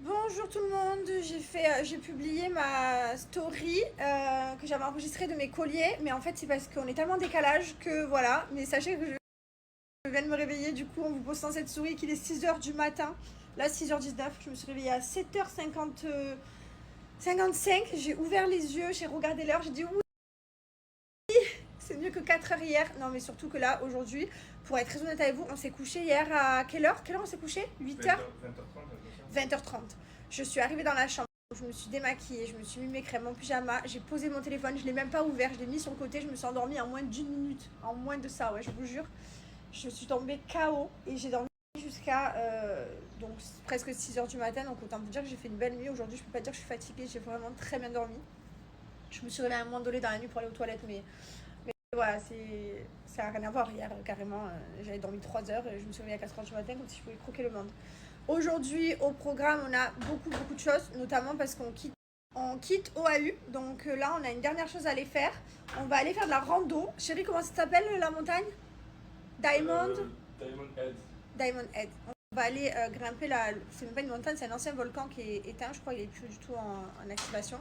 Bonjour tout le monde, j'ai publié ma story que j'avais enregistrée de mes colliers, mais en fait c'est parce qu'on est tellement en décalage que voilà, mais sachez que je viens de me réveiller du coup en vous postant cette story qu'il est 6h du matin, là 6h19, je me suis réveillée à 7h50, 55, j'ai ouvert les yeux, j'ai regardé l'heure, j'ai dit oui, c'est mieux que 4h hier, non mais surtout que là aujourd'hui, pour être très honnête avec vous, on s'est couché hier à quelle heure on s'est couché 8h 20h30. Je suis arrivée dans la chambre, je me suis démaquillée, je me suis mis mes crèmes, mon pyjama, j'ai posé mon téléphone, je l'ai même pas ouvert, je l'ai mis sur le côté, je me suis endormie en moins d'1 minute, en moins de ça, ouais, je vous jure. Je suis tombée KO et j'ai dormi jusqu'à donc presque 6h du matin, donc autant vous dire que j'ai fait une belle nuit. Aujourd'hui, je peux pas dire que je suis fatiguée, j'ai vraiment très bien dormi. Je me suis réveillée à un moment donné dans la nuit pour aller aux toilettes, mais voilà, ça n'a rien à voir. Hier, carrément, j'avais dormi 3 heures et je me suis réveillée à 4h du matin comme si je pouvais croquer le monde. Aujourd'hui, au programme, on a beaucoup de choses, notamment parce qu'on quitte OAU. Donc là, on a une dernière chose à aller faire. On va aller faire de la rando. Chérie, comment ça s'appelle la montagne? Diamond Head. Diamond Head. On va aller grimper c'est même pas une montagne, c'est un ancien volcan qui est éteint. Je crois qu'il est plus du tout en activation.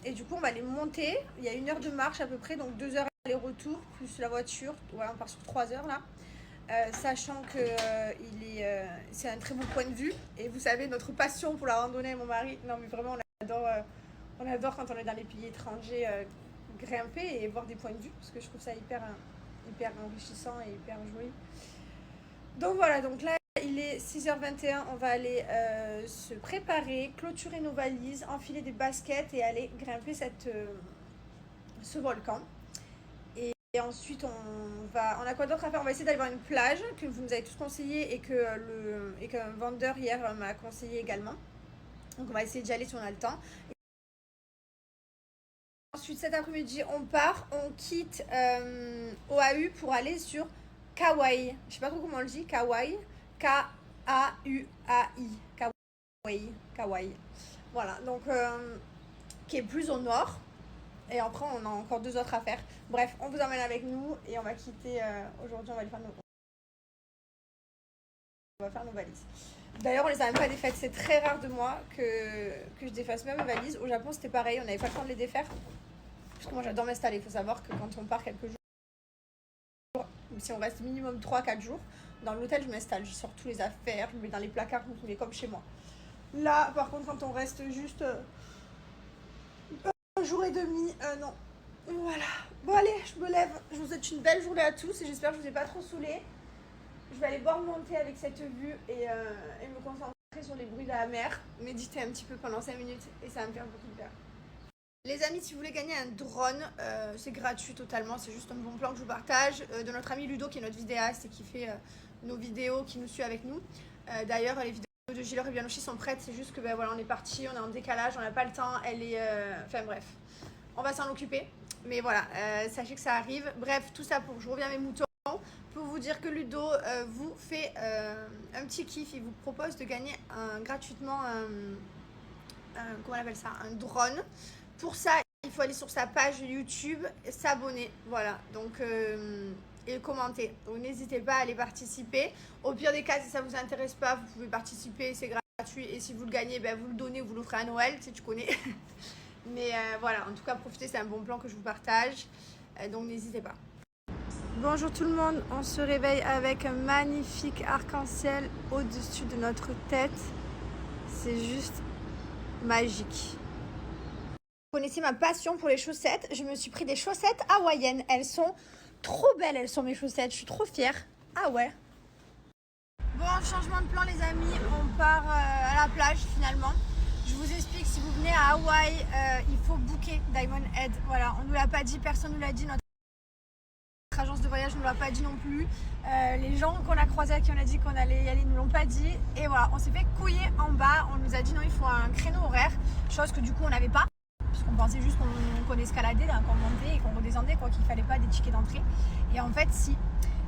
Et du coup, on va aller monter. Il y a 1 heure de marche à peu près, donc 2 heures aller-retour, plus la voiture. Ouais, on part sur 3 heures là. Sachant que c'est un très beau point de vue. Et vous savez, notre passion pour la randonnée, mon mari, non mais vraiment, on adore quand on est dans les pays étrangers grimper et voir des points de vue, parce que je trouve ça hyper enrichissant et hyper joli. Donc voilà, donc là, il est 6h21, on va aller se préparer, clôturer nos valises, enfiler des baskets et aller grimper ce volcan. Et ensuite, on a quoi d'autre à faire? On va essayer d'aller voir une plage que vous nous avez tous conseillé et qu'un vendeur hier m'a conseillé également. Donc on va essayer d'y aller si on a le temps. Ensuite, cet après-midi, on quitte OAU pour aller sur Kauai. Je sais pas trop comment on le dit, Kauai. K-A-U-A-I. Kauai. Voilà, donc qui est plus au nord. Et après, on a encore 2 autres à faire. Bref, on vous emmène avec nous et on va quitter. Aujourd'hui, on va faire nos valises. D'ailleurs, on les a même pas défaites. C'est très rare de moi que je défasse même mes valises. Au Japon, c'était pareil. On n'avait pas le temps de les défaire. Parce que moi, j'adore m'installer. Il faut savoir que quand on part quelques jours, si on reste minimum 3-4 jours, dans l'hôtel, je m'installe. Je sors tous les affaires, je mets dans les placards, je mets comme chez moi. Là, par contre, quand on reste juste 1 jour et demi, non. Voilà. Bon, allez, je me lève. Je vous souhaite une belle journée à tous et j'espère que je vous ai pas trop saoulé. Je vais aller boire mon thé avec cette vue et me concentrer sur les bruits de la mer, méditer un petit peu pendant 5 minutes et ça va me faire beaucoup de bien. Les amis, si vous voulez gagner un drone, c'est gratuit totalement, c'est juste un bon plan que je vous partage de notre ami Ludo qui est notre vidéaste et qui fait nos vidéos, qui nous suit avec nous. D'ailleurs, les vidéos de Gilor et Bianochi sont prêtes, c'est juste que voilà, on est parti, on est en décalage, on n'a pas le temps, enfin bref, on va s'en occuper. Mais voilà, sachez que ça arrive. Bref, tout ça pour que je reviens à mes moutons. Pour vous dire que Ludo vous fait un petit kiff, il vous propose de gagner gratuitement comment on appelle ça, un drone. Pour ça, il faut aller sur sa page YouTube, s'abonner, voilà, donc et commenter. Donc n'hésitez pas à aller participer. Au pire des cas, si ça vous intéresse pas, vous pouvez participer, c'est gratuit. Et si vous le gagnez, ben, vous le donnez ou vous l'offrez à Noël, si tu connais. Mais voilà, en tout cas, profitez, c'est un bon plan que je vous partage. Donc n'hésitez pas. Bonjour tout le monde, on se réveille avec un magnifique arc-en-ciel au-dessus de notre tête. C'est juste magique. Vous connaissez ma passion pour les chaussettes. Je me suis pris des chaussettes hawaïennes. Elles sont trop belles, elles sont mes chaussettes. Je suis trop fière. Ah ouais. Bon, changement de plan les amis. On part à la plage finalement. Je vous explique, si vous venez à Hawaï, il faut booker Diamond Head. Voilà, on ne nous l'a pas dit, personne ne nous l'a dit. Notre agence de voyage ne nous l'a pas dit non plus. Les gens qu'on a croisés, à qui on a dit qu'on allait y aller, ne nous l'ont pas dit. Et voilà, on s'est fait couiller en bas. On nous a dit non, il faut un créneau horaire. Chose que du coup on n'avait pas. Puisqu'on pensait juste qu'on escaladait, qu'on montait et qu'on redescendait, quoi, qu'il fallait pas des tickets d'entrée. Et en fait, si.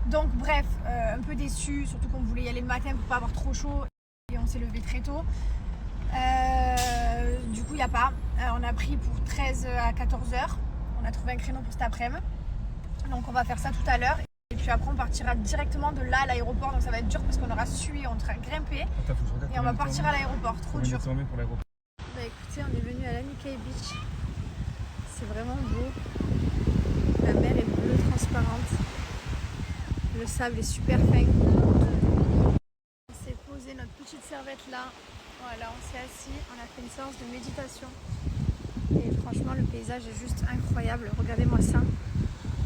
Donc bref, un peu déçu, surtout qu'on voulait y aller le matin pour pas avoir trop chaud. Et on s'est levé très tôt. Du coup, il n'y a pas. On a pris pour 13 à 14 heures. On a trouvé un créneau pour cet après-midi. Donc on va faire ça tout à l'heure. Et puis après on partira directement de là à l'aéroport, donc ça va être dur parce qu'on aura sué, on aura grimpé. Et on va partir à l'aéroport, trop dur. Pour l'aéroport. Bah écoutez, on est venu à l'Anikai Beach. C'est vraiment beau. La mer est bleue transparente. Le sable est super fin. On s'est posé notre petite serviette là. Voilà, on s'est assis, on a fait une séance de méditation. Et franchement, le paysage est juste incroyable. Regardez-moi ça.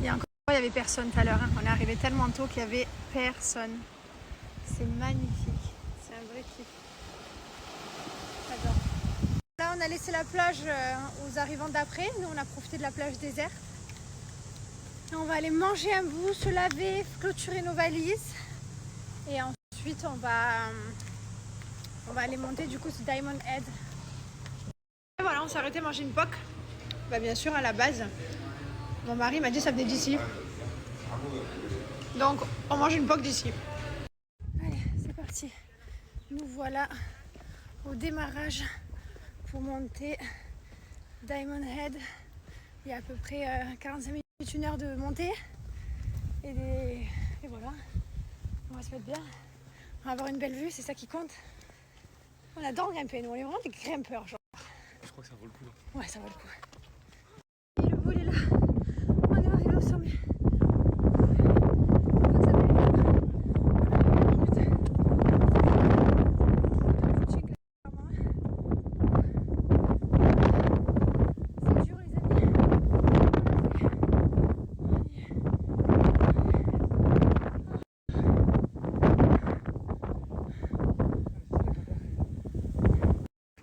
Il y avait personne tout à l'heure. Hein. On est arrivé tellement tôt qu'il y avait personne. C'est magnifique. C'est un vrai kiff. J'adore. Là, on a laissé la plage aux arrivants d'après. Nous, on a profité de la plage déserte. On va aller manger un bout, se laver, clôturer nos valises. Et ensuite, on va aller monter du coup sur Diamond Head. Et voilà, on s'est arrêté manger une poke. Bah, bien sûr, à la base, mon mari m'a dit que ça venait d'ici. Donc, on mange une poke d'ici. Allez, c'est parti. Nous voilà au démarrage pour monter Diamond Head. Il y a à peu près 45 minutes, une heure de montée. Et voilà, on va se mettre bien. On va avoir une belle vue, c'est ça qui compte. On adore grimper, nous on est vraiment des grimpeurs genre. Je crois que ça vaut le coup. Ouais, ça vaut le coup. Et le vol est là. On est arrivé au sommet.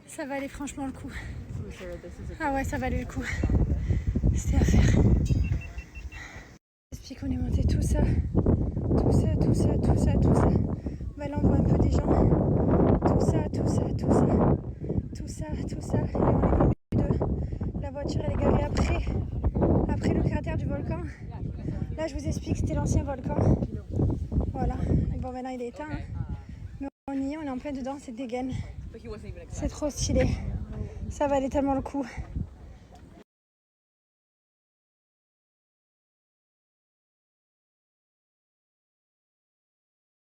Ça valait franchement le coup. Ah ouais, ça valait le coup. C'était à faire. J'explique qu'on est monté tout ça. On va l'envoyer un peu des gens. Tout ça. Et on est venu de la voiture, elle est garée après le cratère du volcan. Là, je vous explique, c'était l'ancien volcan. Voilà. Et bon, maintenant il est éteint. Hein. Mais on y est, on est en plein dedans, c'est dégaine. C'est trop stylé. Ça valait tellement le coup.